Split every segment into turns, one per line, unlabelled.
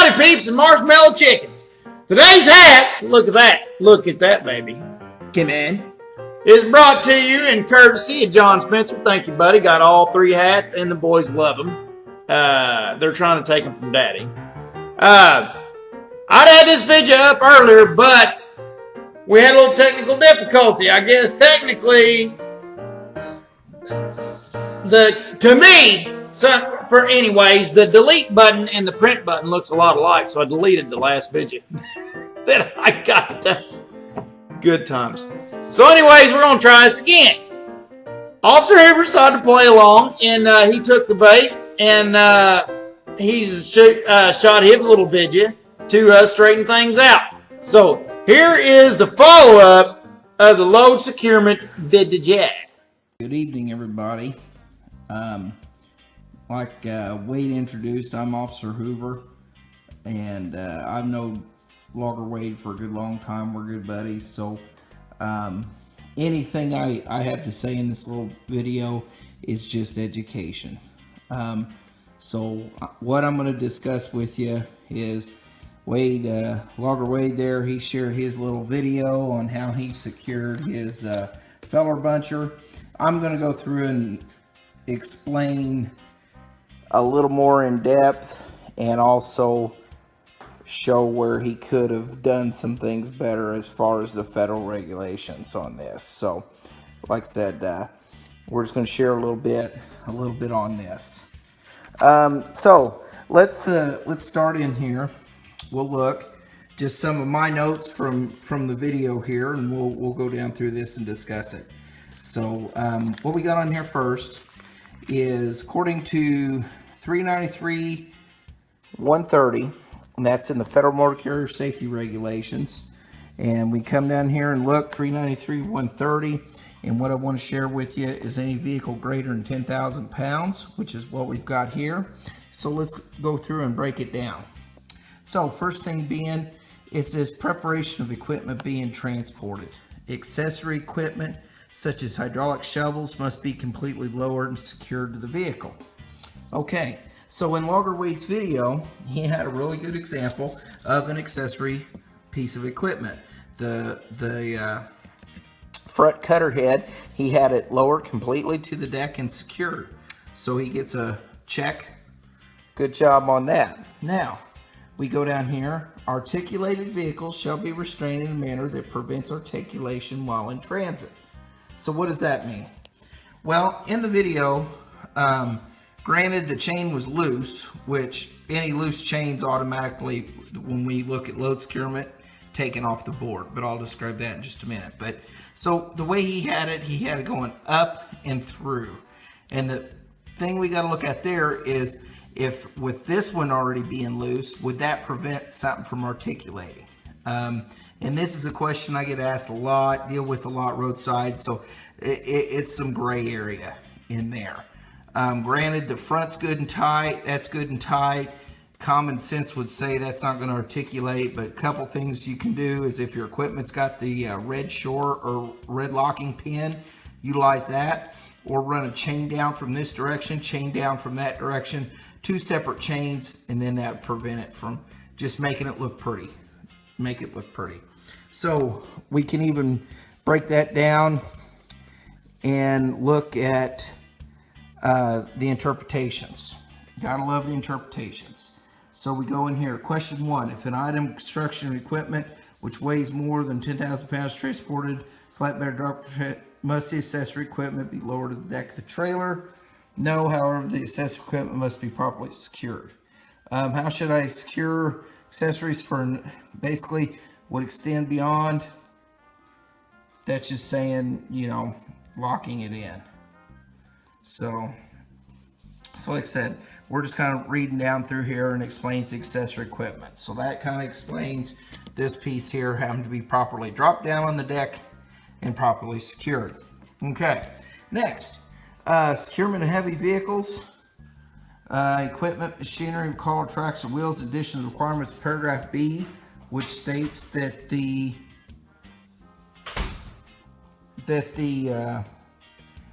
howdy, peeps and marshmallow chickens. Today's hat, look at that, baby. Come in. Is brought to you in courtesy of John Spencer. Thank you, buddy. Got all 3 hats, and the boys love them. They're trying to take them from Daddy. I'd had this video up earlier, but we had a little technical difficulty. I guess technically, the delete button and the print button looks a lot alike, so I deleted the last video that I got. Good times. So anyways, we're going to try this again. Officer Hoover decided to play along, and he took the bait, and he's shot his little video to straighten things out. So here is the follow-up of the load securement video.
Good evening, everybody. Like Wade introduced, I'm Officer Hoover, and I've known Logger Wade for a good long time. We're good buddies, so anything I have to say in this little video is just education. So what I'm going to discuss with you is Wade, Logger Wade there, he shared his little video on how he secured his feller buncher. I'm going to go through and explain a little more in depth and also show where he could have done some things better as far as the federal regulations on this. So like I said, we're just going to share a little bit on this. So let's start in here. We'll look just some of my notes from the video here, and we'll go down through this and discuss it. So what we got on here first is according to 393-130, and that's in the Federal Motor Carrier Safety Regulations. And we come down here and look 393-130, and what I want to share with you is any vehicle greater than 10,000 pounds, which is what we've got here. So let's go through and break it down. So first thing being, it says preparation of equipment being transported. Accessory equipment such as hydraulic shovels must be completely lowered and secured to the vehicle. Okay, so in Logger Wade's video, he had a really good example of an accessory piece of equipment. The front cutter head, he had it lowered completely to the deck and secured. So he gets a check. Good job on that. Now, we go down here. Articulated vehicles shall be restrained in a manner that prevents articulation while in transit. So what does that mean? Well, in the video, granted the chain was loose, which any loose chains automatically, when we look at load securement, taken off the board, but I'll describe that in just a minute. But so the way he had it going up and through. And the thing we got to look at there is, if with this one already being loose, would that prevent something from articulating? And this is a question I get asked a lot, deal with a lot roadside, so it's some gray area in there. Granted, the front's good and tight, that's good and tight. Common sense would say that's not going to articulate, but a couple things you can do is if your equipment's got the red shore or red locking pin, utilize that, or run a chain down from this direction, chain down from that direction, 2 separate chains, and then that would prevent it from just making it look pretty. Make it look pretty. So we can even break that down and look at the interpretations. Gotta love the interpretations. So we go in here. Question 1: if an item of construction equipment which weighs more than 10,000 pounds transported flatbed drop, must the accessory equipment be lowered to the deck of the trailer? No, however, the accessory equipment must be properly secured. How should I secure accessories for basically would extend beyond? That's just saying, you know, locking it in. So like I said, we're just kind of reading down through here and explains the accessory equipment. So that kind of explains this piece here having to be properly dropped down on the deck and properly secured. Okay, next, securement of heavy vehicles. Equipment, machinery, collar, tracks, and wheels. Additional requirements of paragraph B, which states that the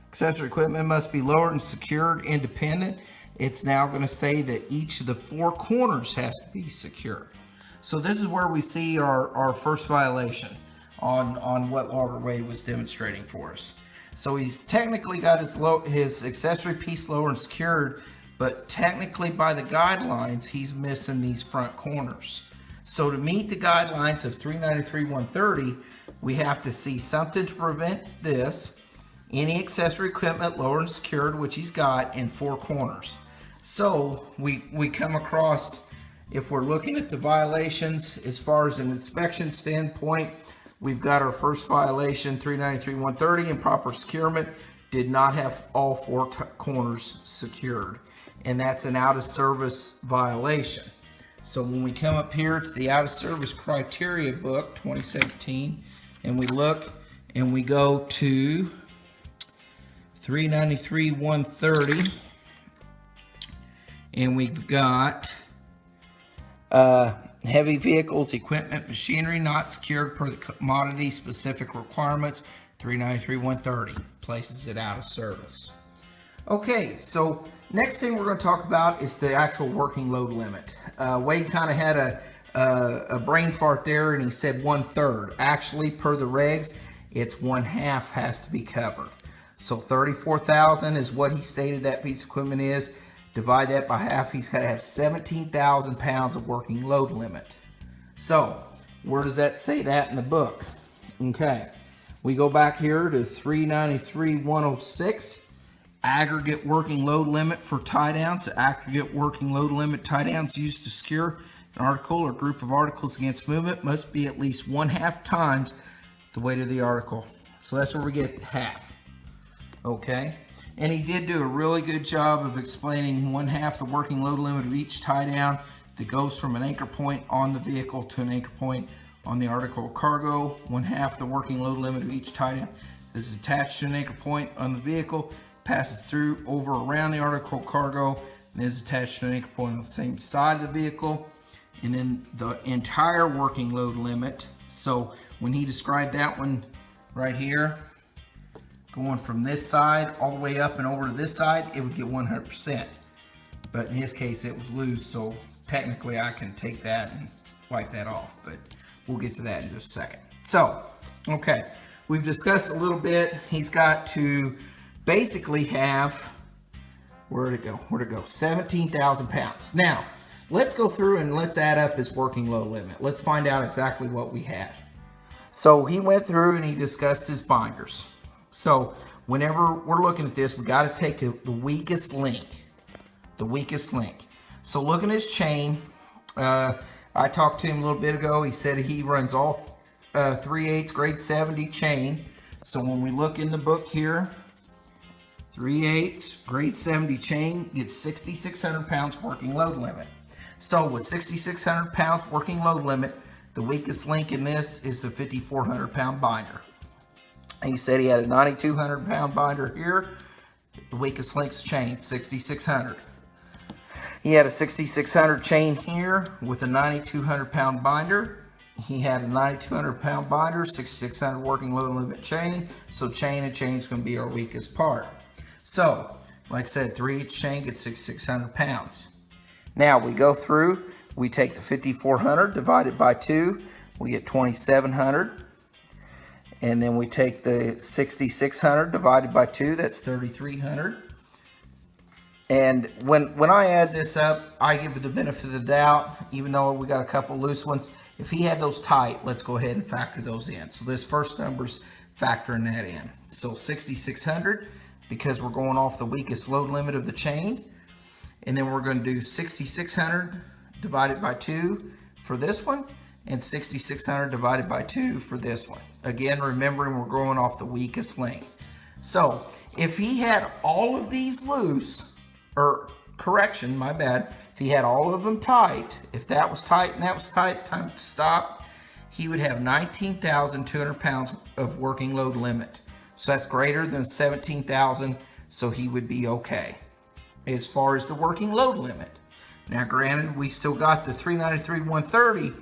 accessory equipment must be lowered and secured independent it's now going to say that each of the 4 corners has to be secure. So this is where we see our first violation on what Logger Wade was demonstrating for us. So he's technically got his accessory piece lower and secured, but technically by the guidelines, he's missing these front corners. So to meet the guidelines of 393-130, we have to see something to prevent this, any accessory equipment lower and secured, which he's got, in 4 corners. So we come across, if we're looking at the violations as far as an inspection standpoint, we've got our first violation, 393-130, improper securement, did not have all 4 corners secured. And that's an out of service violation. So when we come up here to the out of service criteria book 2017, and we look and we go to 393-130, and we've got heavy vehicles, equipment, machinery not secured per the commodity specific requirements, 393-130, places it out of service. Okay, so next thing we're going to talk about is the actual working load limit. Wade kind of had a brain fart there, and he said 1/3. Actually, per the regs, it's 1/2 has to be covered. So 34,000 is what he stated that piece of equipment is. Divide that by half, he's got to have 17,000 pounds of working load limit. So where does that say that in the book? Okay, we go back here to 393-106. Aggregate working load limit for tie downs. The aggregate working load limit tie downs used to secure an article or group of articles against movement must be at least 1/2 times the weight of the article. So that's where we get half. Okay, and he did do a really good job of explaining 1/2 the working load limit of each tie down that goes from an anchor point on the vehicle to an anchor point on the article or cargo. 1/2 the working load limit of each tie down is attached to an anchor point on the vehicle, passes through over around the article cargo, and is attached to an anchor point on the same side of the vehicle. And then the entire working load limit, so when he described that one right here, going from this side all the way up and over to this side, it would get 100%. But in his case, it was loose, so technically I can take that and wipe that off, but we'll get to that in just a second. So, okay, we've discussed a little bit. He's got to basically have, where'd it go? 17,000 pounds. Now, let's go through and let's add up his working load limit. Let's find out exactly what we have. So he went through and he discussed his binders. So whenever we're looking at this, we got to take the weakest link. The weakest link. So looking at his chain, I talked to him a little bit ago. He said he runs all 3/8 grade 70 chain. So when we look in the book here, 3/8 grade 70 chain gets 6,600 pounds working load limit. So with 6,600 pounds working load limit, the weakest link in this is the 5,400 pound binder. He said he had a 9,200 pound binder here. The weakest link's chain, 6,600. He had a 6,600 chain here with a 9,200 pound binder. He had a 9,200 pound binder, 6,600 working load limit chain. So chain and chain is going to be our weakest part. So, like I said, 3/8 chain gets 6,600 pounds. Now we go through, we take the 5,400 divided by 2, we get 2,700. And then we take the 6,600 divided by 2, that's 3,300. And when I add this up, I give it the benefit of the doubt, even though we got a couple loose ones. If he had those tight, let's go ahead and factor those in. So this first number's factoring that in. So 6,600, because we're going off the weakest load limit of the chain. And then we're going to do 6,600 divided by 2 for this one, and 6,600 divided by 2 for this one. Again, remembering we're going off the weakest link. So if he had all of these loose, or correction, my bad, if he had all of them tight, if that was tight and that was tight, time to stop, he would have 19,200 pounds of working load limit. So that's greater than 17,000, so he would be okay as far as the working load limit. Now granted, we still got the 393-130,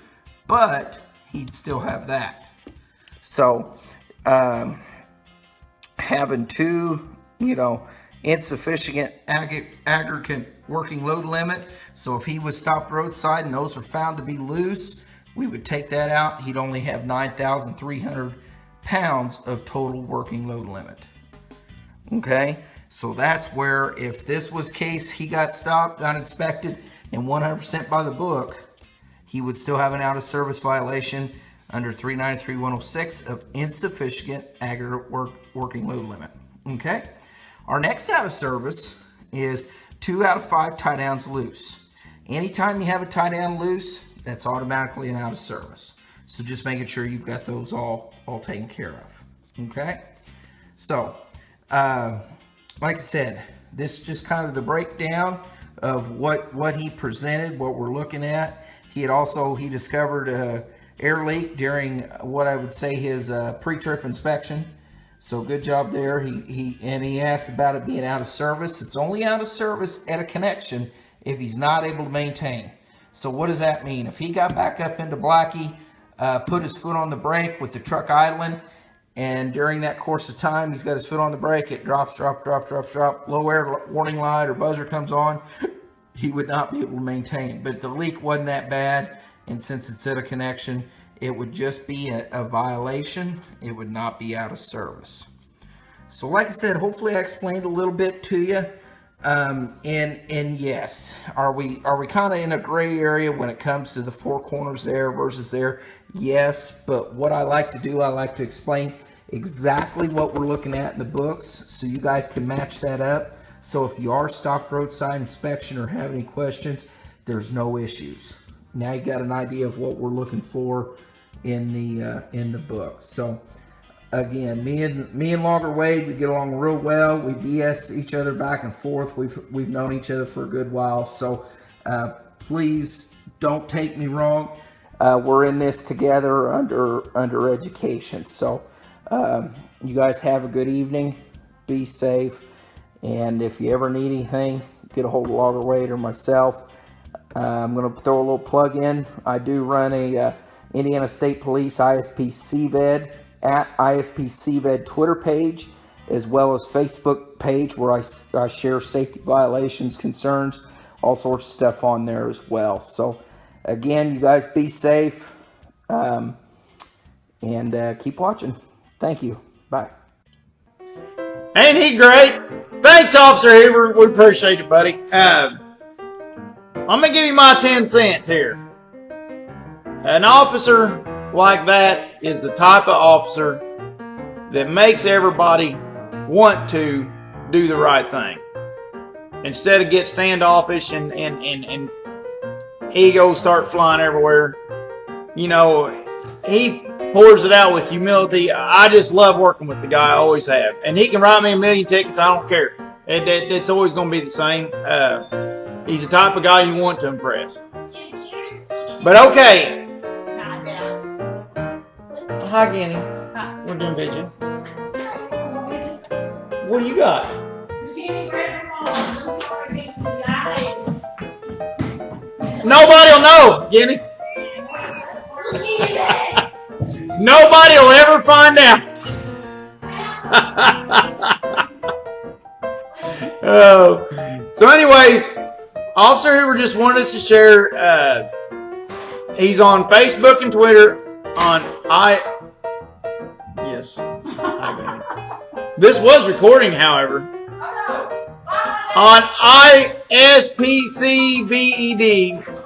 but he'd still have that. So having two, insufficient aggregate working load limit. So if he was stopped roadside and those were found to be loose, we would take that out. He'd only have 9,300 pounds of total working load limit. Okay, so that's where if this was case he got stopped, got inspected, and 100% by the book, he would still have an out of service violation under 393-106 of insufficient aggregate working load limit. Okay, our next out of service is 2 out of 5 tie downs loose. Anytime you have a tie down loose, that's automatically an out of service. So just making sure you've got those all taken care of. Okay, so like I said, this is just kind of the breakdown of what he presented, what we're looking at. He discovered a air leak during what I would say his pre-trip inspection. So good job there. He asked about it being out of service. It's only out of service at a connection if he's not able to maintain. So what does that mean? If he got back up into Blackie, put his foot on the brake with the truck idling, and during that course of time, he's got his foot on the brake, it drops, low air warning light or buzzer comes on, he would not be able to maintain. But the leak wasn't that bad, and since it's at a connection, it would just be a violation. It would not be out of service. So like I said, hopefully I explained a little bit to you. And yes, are we kind of in a gray area when it comes to the 4 corners there versus there? Yes, but what I like to do, I like to explain exactly what we're looking at in the books so you guys can match that up. So if you are stopped roadside inspection or have any questions, there's no issues. Now you got an idea of what we're looking for in the book. So again, me and Logger Wade, we get along real well. We BS each other back and forth. We've known each other for a good while. So please don't take me wrong. We're in this together under education. So you guys have a good evening. Be safe. And if you ever need anything, get a hold of Logger Wade or myself. I'm going to throw a little plug in. I do run a Indiana State Police ISP CVED at ISP CVED Twitter page, as well as Facebook page where I share safety violations, concerns, all sorts of stuff on there as well. So again, you guys be safe and keep watching. Thank you. Bye.
Ain't he great? Thanks, Officer Hoover. We appreciate it, buddy. I'm going to give you my 10 cents here. An officer like that is the type of officer that makes everybody want to do the right thing. Instead of get standoffish and egos start flying everywhere. You know, he pours it out with humility. I just love working with the guy. I always have. And he can write me a million tickets. I don't care. It's always going to be the same. He's the type of guy you want to impress. But okay. Hi, Kenny. We're doing vision. What do you got? Nobody will know, Kenny. Nobody will ever find out. So anyways, Officer Hoover just wanted us to share. He's on Facebook and Twitter on Yes. Hi, baby. This was recording, however. On ISPCVED.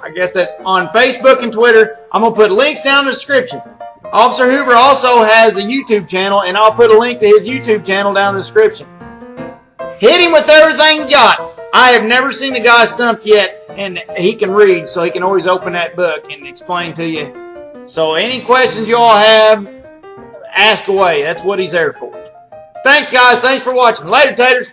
I guess that's on Facebook and Twitter. I'm going to put links down in the description. Officer Hoover also has a YouTube channel, and I'll put a link to his YouTube channel down in the description. Hit him with everything you got. I have never seen a guy stumped yet, and he can read, so he can always open that book and explain to you. So any questions you all have, ask away. That's what he's there for. Thanks, guys. Thanks for watching. Later, taters.